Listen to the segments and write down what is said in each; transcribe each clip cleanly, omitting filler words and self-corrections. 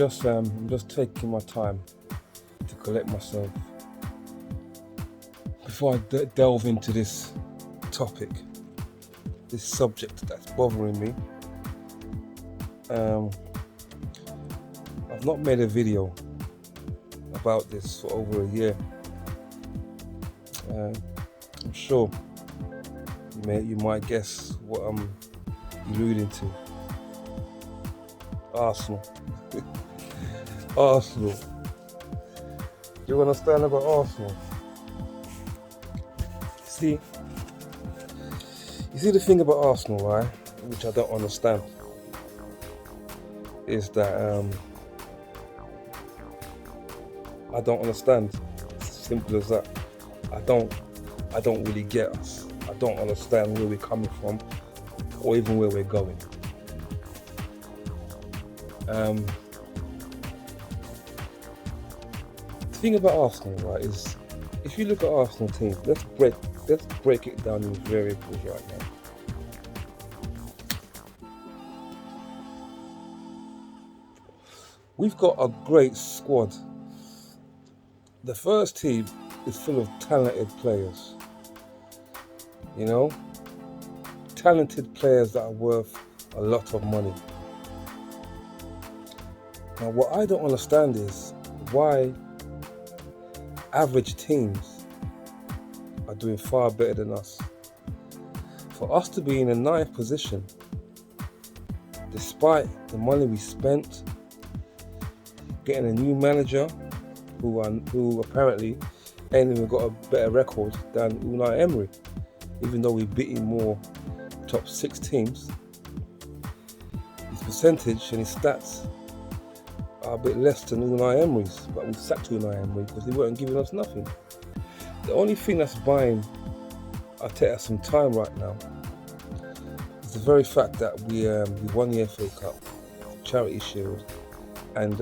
I'm just taking my time to collect myself before I delve into this topic, this subject that's bothering me. I've not made a video about this for over a year. I'm sure you might guess what I'm alluding to. Arsenal. Arsenal. Do you understand about Arsenal? You see the thing about Arsenal, right, which I don't understand, is that I don't understand. It's simple as that. I don't really get us. I don't understand where we're coming from or even where we're going. The thing about Arsenal, right, is if you look at Arsenal team, let's break it down in variables right now. We've got a great squad. The first team is full of talented players. You know, talented players that are worth a lot of money. Now, what I don't understand is why average teams are doing far better than us. For us to be in a ninth position, despite the money we spent, getting a new manager who apparently ain't even got a better record than Unai Emery, even though we've beaten more top 6 teams. His percentage and his stats are a bit less than Unai Emery's, but we sacked Unai Emery because they weren't giving us nothing. The only thing that's buying Arteta some time right now is the very fact that we won the FA Cup, Charity Shield, and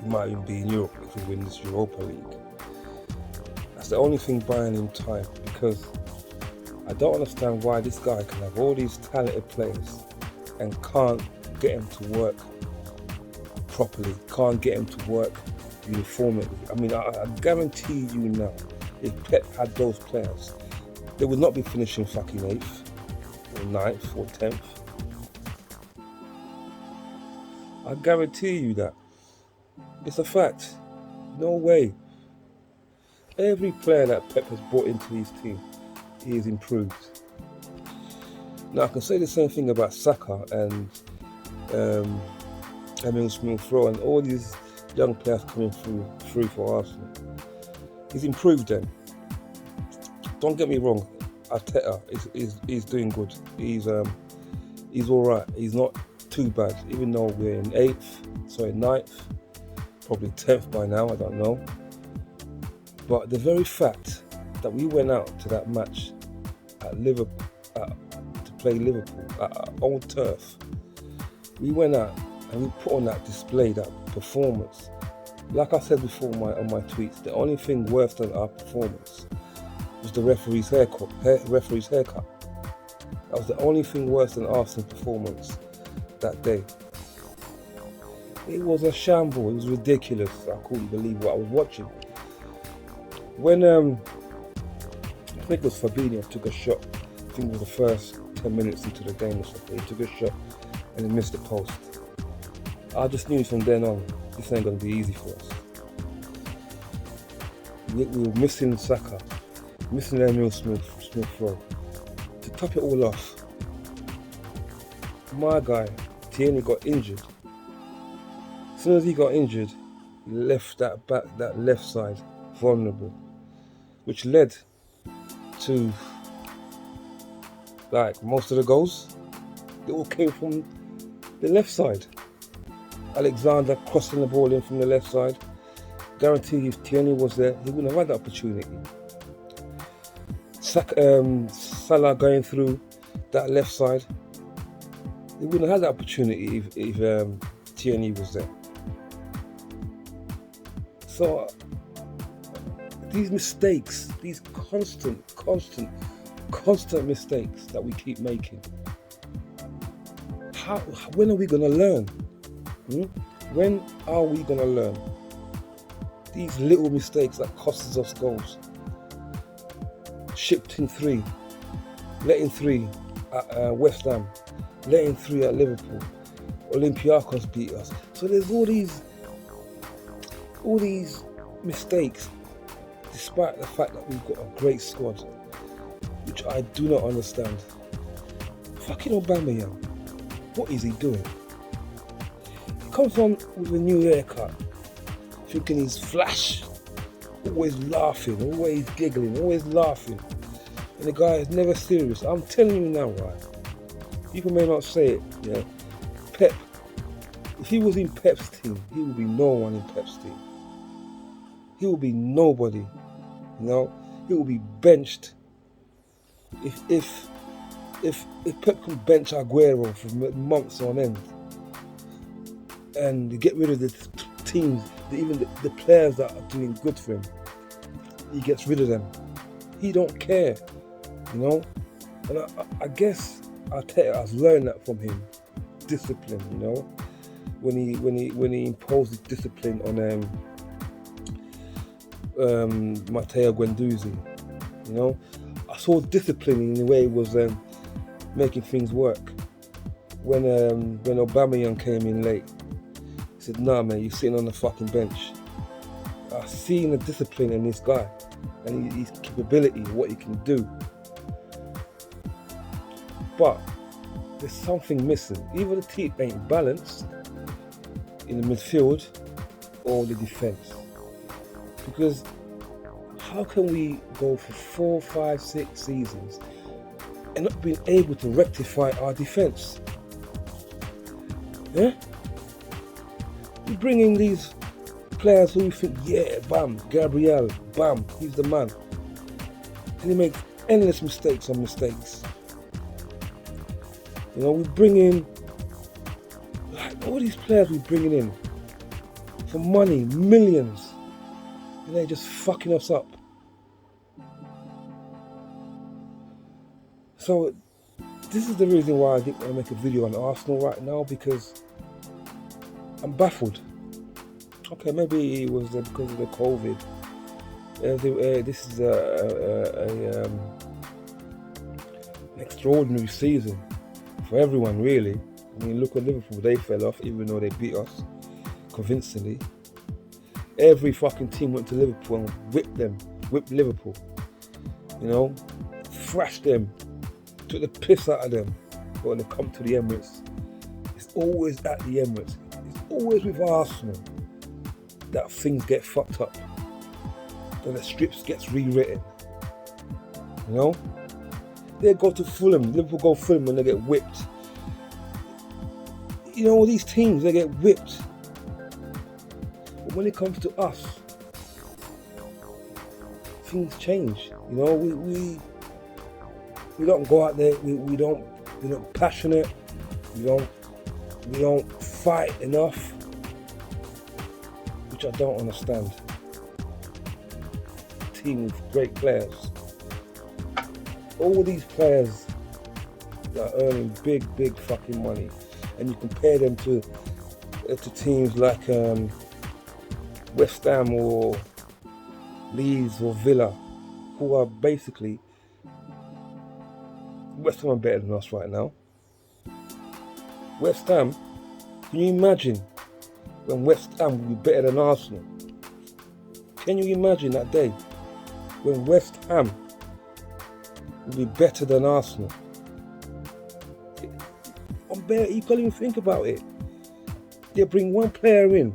we might even be in Europe if we win this Europa League. That's the only thing buying him time, because I don't understand why this guy can have all these talented players and can't get him to work properly, can't get him to work uniformly. I mean, I guarantee you now, if Pep had those players, they would not be finishing fucking 8th or 9th or 10th. I guarantee you that. It's a fact. No way. Every player that Pep has brought into his team, he has improved. Now, I can say the same thing about Saka and Emile Smith-Rowe and all these young players coming through for Arsenal. He's improved them. Don't get me wrong, Arteta is doing good. He's all right. He's not too bad, even though we're in 9th, probably 10th by now, I don't know. But the very fact that we went out to that match at Liverpool, to play Liverpool at our own turf, we went out and we put on that display, that performance. Like I said before on my tweets, the only thing worse than our performance was the referee's haircut. That was the only thing worse than Arsenal's performance that day. It was a shamble. It was ridiculous. I couldn't believe what I was watching. When I think it was Fabinho took a shot. I think it was the first 10 minutes into the game or something. He took a shot and he missed the post. I just knew from then on, this ain't going to be easy for us. We were missing Saka, missing Emile Smith-Rowe. To top it all off, my guy, Tierney, got injured. As soon as he got injured, he left that left side vulnerable, which led to most of the goals. They all came from the left side. Alexander crossing the ball in from the left side. Guarantee if Tierney was there, he wouldn't have had that opportunity. Salah going through that left side, he wouldn't have had that opportunity if Tierney was there. So these mistakes, these constant mistakes that we keep making, when are we going to learn? When are we gonna learn? These little mistakes that costs us goals. Shipped in 3, letting 3 at West Ham, letting 3 at Liverpool. Olympiacos beat us. So there's all these mistakes, despite the fact that we've got a great squad, which I do not understand. Fucking Aubameyang, what is he doing? He comes on with a new haircut, thinking he's flash, always laughing, always giggling, always laughing. And the guy is never serious. I'm telling you now, right? People may not say it, yeah. Pep, if he was in Pep's team, he would be no one in Pep's team. He will be nobody, He will be benched. If Pep can bench Aguero for months on end and get rid of the teams, even the players that are doing good for him, he gets rid of them. He don't care, And I guess Arteta has learned that from him, discipline, when he imposed discipline on Matteo Guendouzi, I saw discipline in the way he was making things work. When Aubameyang came in late, he said, "Nah, man, you're sitting on the fucking bench." I've seen the discipline in this guy and his capability, what he can do. But there's something missing. Either the team ain't balanced in the midfield or the defence. Because how can we go for 4, 5, 6 seasons and not being able to rectify our defence? Yeah? We bring in these players who you think, yeah, bam, Gabriel, bam, he's the man. And he makes endless mistakes on mistakes. We bring in, all these players we bringing in for money, millions, and they're just fucking us up. So this is the reason why I didn't want to make a video on Arsenal right now, because I'm baffled. Okay, maybe it was because of the COVID. This is an extraordinary season for everyone, really. I mean, look at Liverpool, they fell off even though they beat us convincingly. Every fucking team went to Liverpool and whipped Liverpool. Thrashed them, took the piss out of them. But when they come to the Emirates, it's always at the Emirates. It's always with Arsenal that things get fucked up, that the scripts gets rewritten. They go to Fulham, Liverpool go to Fulham and they get whipped. All these teams, they get whipped. But when it comes to us, things change. We don't go out there, we're not passionate, we don't fight enough, which I don't understand. A team with great players. All these players that are earning big fucking money, and you compare them to teams like West Ham or Leeds or Villa, who are basically, West Ham are better than us right now. West Ham, can you imagine when West Ham would be better than Arsenal? Can you imagine that day when West Ham would be better than Arsenal? You can't even think about it. They bring one player in.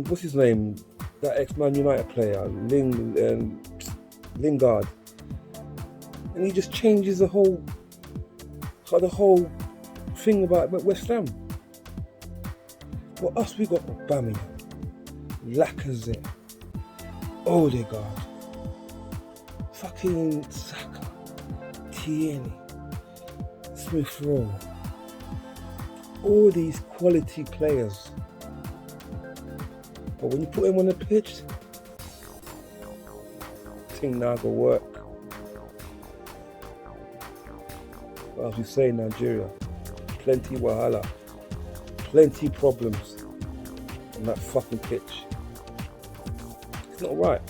What's his name? That ex-Man United player, Lingard. And he just changes the whole thing about West Ham. For us, we got Aubameyang, Lacazette, Odegaard, fucking Saka, Tierney, Smith Rowe. All these quality players. But when you put them on the pitch, thing not gonna work. Well, as we say in Nigeria, plenty wahala. plenty problems on that fucking pitch. It's not right.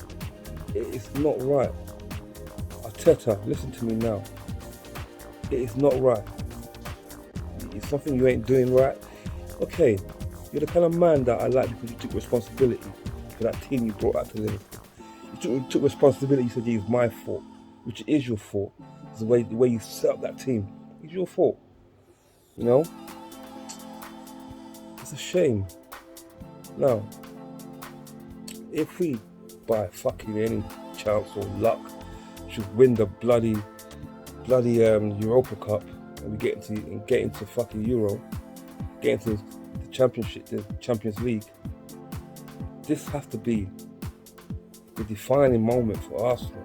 It is not right. Arteta, listen to me now. It is not right. It's something you ain't doing right. Okay, you're the kind of man that I like because you took responsibility for that team you brought out to Liverpool. You took responsibility. You said it's my fault, which is your fault. It's the way you set up that team. It's your fault. You know? It's a shame. Now, if we, by fucking any chance or luck, should win the bloody Europa Cup and we get into fucking Euro, get into the Championship, the Champions League, this has to be the defining moment for Arsenal.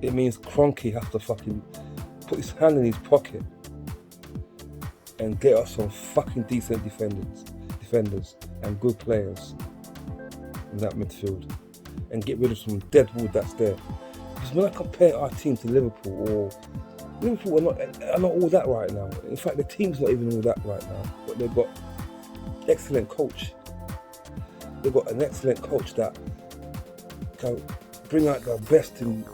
It means Kroenke has to fucking put his hand in his pocket and get us some fucking decent defenders and good players in that midfield and get rid of some dead wood that's there. Because when I compare our team to Liverpool are not all that right now. In fact, the team's not even all that right now. But they've got excellent coach. They've got an excellent coach that can bring out the best in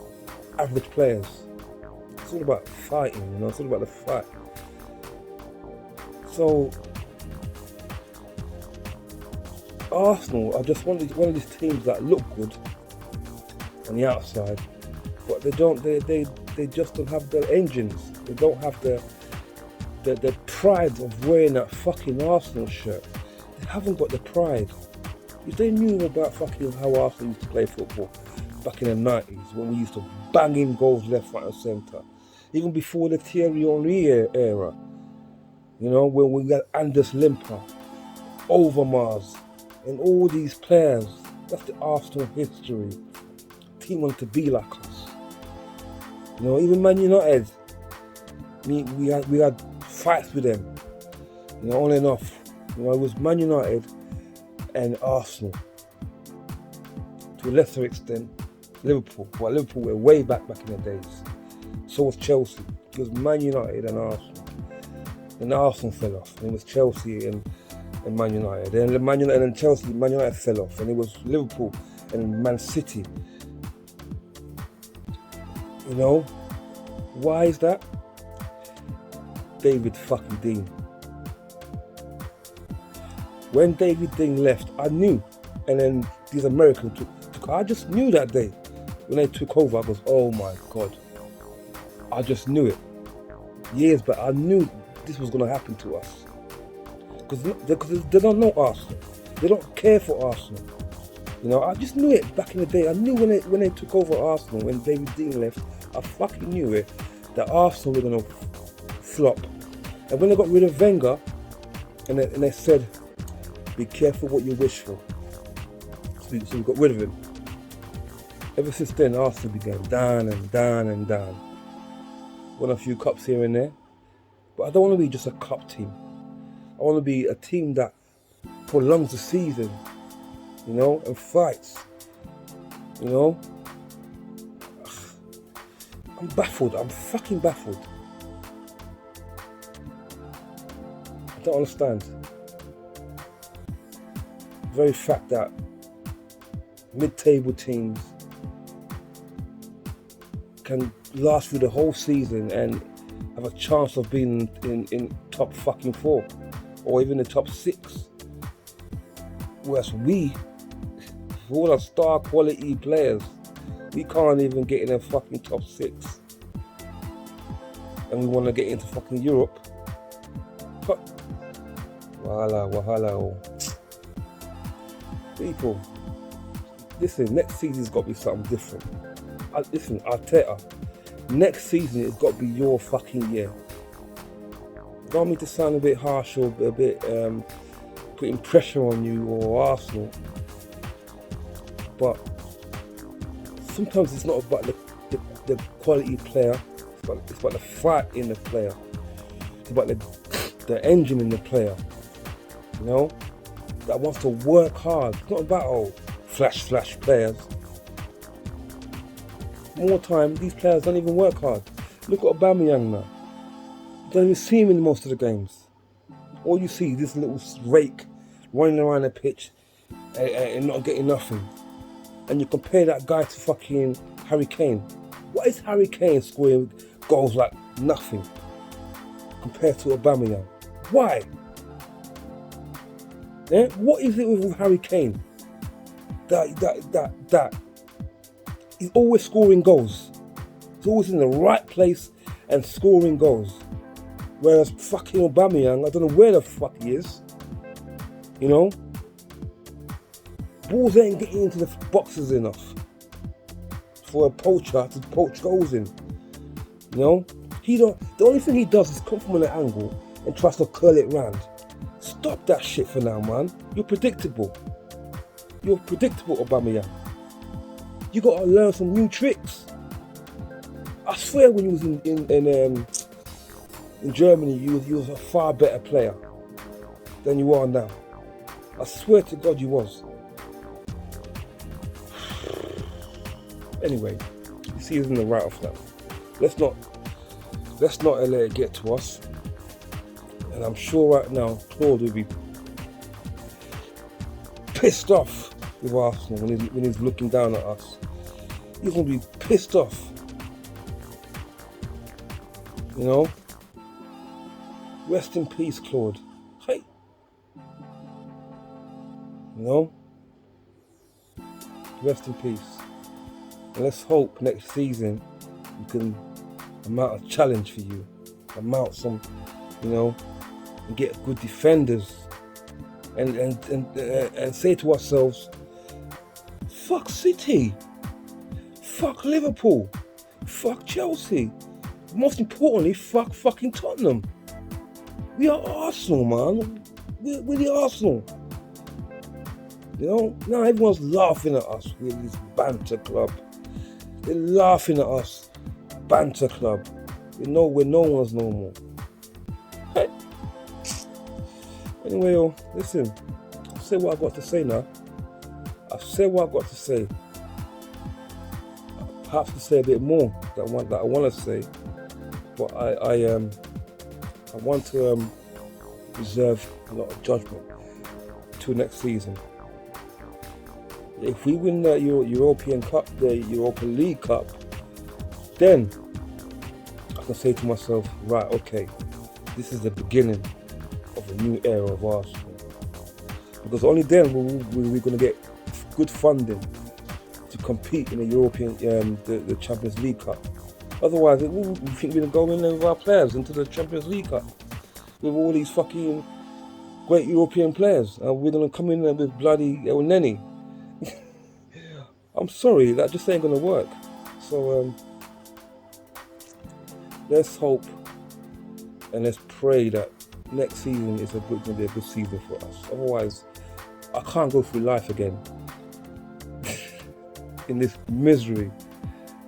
average players. It's all about fighting, you know. It's all about the fight. So Arsenal are just one of these teams that look good on the outside, but they just don't have the engines. They don't have the pride of wearing that fucking Arsenal shirt. They haven't got the pride. If they knew about fucking how Arsenal used to play football back in the 90s, when we used to bang in goals left, right and centre, even before the Thierry Henry era, you know, when we got Anders Limper, Overmars, and all these players, that's the Arsenal history. Team wanted to be like us. You know, even Man United, we had fights with them. You know, on and off. You know, it was Man United and Arsenal. To a lesser extent, Liverpool. But Liverpool were way back in the days. So was Chelsea. It was Man United and Arsenal. And Arsenal fell off. And it was Chelsea and Man United. And Man United and Chelsea, Man United fell off. And it was Liverpool and Man City. You know, why is that? David fucking Dean. When David Dean left, I knew. And then these Americans took I just knew that day. When they took over, I was, oh my God. I just knew it. Years back, I knew this was going to happen to us. Because they don't know Arsenal. They don't care for Arsenal. You know, I just knew it back in the day. I knew when they took over Arsenal, when David Dean left, I fucking knew it, that Arsenal were going to flop. And when they got rid of Wenger, and they said, be careful what you wish for. So we got rid of him. Ever since then, Arsenal began down and down and down. Won a few cups here and there. But I don't want to be just a cup team. I want to be a team that prolongs the season, you know, and fights, you know. I'm baffled. I'm fucking baffled. I don't understand. The very fact that mid-table teams can last through the whole season and have a chance of being in top fucking 4 or even the top 6. Whereas we, for all our star quality players, we can't even get in a fucking top 6. And we want to get into fucking Europe. Wahala. People, listen, next season's got to be something different. Listen, Arteta, next season it's got to be your fucking year. Don't want me to sound a bit harsh or a bit putting pressure on you or Arsenal, but sometimes it's not about the quality player. It's about the fight in the player. It's about the engine in the player. You know, that wants to work hard. It's not about flash players. More time, these players don't even work hard. Look at Aubameyang now. You don't even see him in most of the games. All you see is this little rake running around the pitch and not getting nothing. And you compare that guy to fucking Harry Kane. What is Harry Kane scoring goals like nothing compared to Aubameyang? Why? Yeah? What is it with Harry Kane? That he's always scoring goals. He's always in the right place and scoring goals. Whereas fucking Aubameyang, I don't know where the fuck he is. You know? Balls ain't getting into the boxes enough for a poacher to poach goals in. You know? The only thing he does is come from an angle and tries to curl it round. Stop that shit for now, man. You're predictable. You're predictable, Aubameyang. You gotta learn some new tricks. I swear, when you was in Germany, you was a far better player than you are now. I swear to God, you was. Anyway, the season the write-off now. Let's not let it get to us. And I'm sure right now Claude will be pissed off with Arsenal when he's looking down at us. He's gonna be pissed off. You know? Rest in peace, Claude. Hey. You know? Rest in peace. And let's hope next season we can mount a challenge for you. And mount some, you know, and get good defenders. And say to ourselves, fuck City. Fuck Liverpool. Fuck Chelsea. Most importantly, fuck fucking Tottenham. We are Arsenal, man. We're the Arsenal. You know, now everyone's laughing at us with this banter club. They're laughing at us, banter club. We're no one's normal. Hey. Anyway, listen. I've said what I've got to say now. I've said what I've got to say. I have to say a bit more that I want to say, but I want to reserve a lot of judgment till next season. If we win the European Cup, the Europa League Cup, then I can say to myself, right, okay, this is the beginning of a new era of Arsenal. Because only then we're going to get good funding to compete in the European, the Champions League Cup. Otherwise, we think we're going to go in with our players into the Champions League Cup with all these fucking great European players, and we're going to come in there with bloody El Neni. I'm sorry, that just ain't going to work. So let's hope and let's pray that next season is going to be a good season for us. Otherwise, I can't go through life again in this misery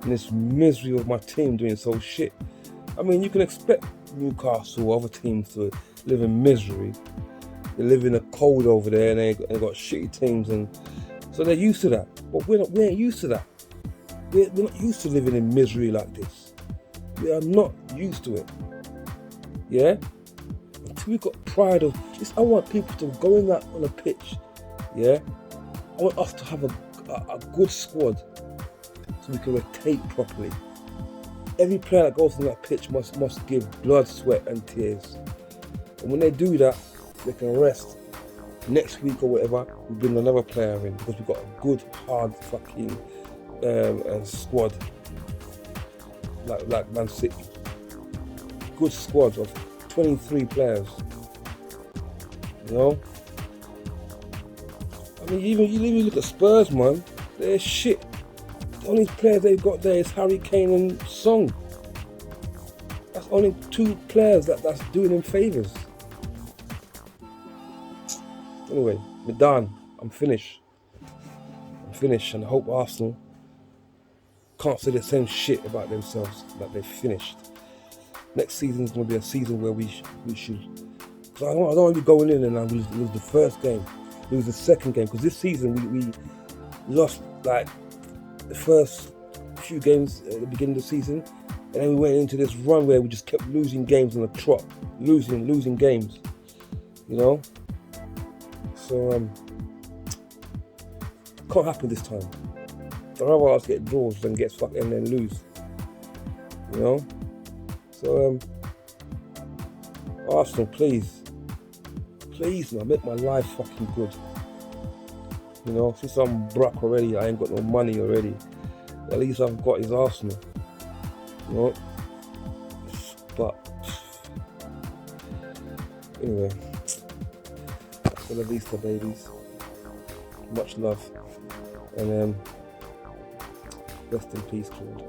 of my team doing so shit. I mean, you can expect Newcastle or other teams to live in misery. They live in the cold over there, and they got shitty teams, and so they're used to that. But we ain't used to that. We're not used to living in misery like this. We are not used to it. Yeah? Until we got pride of this, I want people to go in that on a pitch. Yeah? I want us to have a good squad so we can rotate properly. Every player that goes on that pitch must give blood, sweat and tears. And when they do that, they can rest. Next week or whatever, we bring another player in because we've got a good, hard fucking squad. Like Man City. Good squad of 23 players. You know? I mean, you look at Spurs, man. They're shit. The only players they've got there is Harry Kane and Son. That's only two players that's doing them favours. Anyway, we're done. I'm finished. And I hope Arsenal can't say the same shit about themselves that they've finished. Next season is going to be a season where we should. Because I don't want to be going in and lose the first game, lose the second game. Because this season we lost like the first few games at the beginning of the season, and then we went into this run where we just kept losing games on the trot, losing games. you know. So can't happen this time. I'd rather us get draws than get fucking and then lose, you know. So Arsenal, please, man, make my life fucking good. You know, since I'm broke already, I ain't got no money already. At least I've got is Arsenal. You know? But anyway, hasta la vista, babies. Much love. And rest in peace, Claude.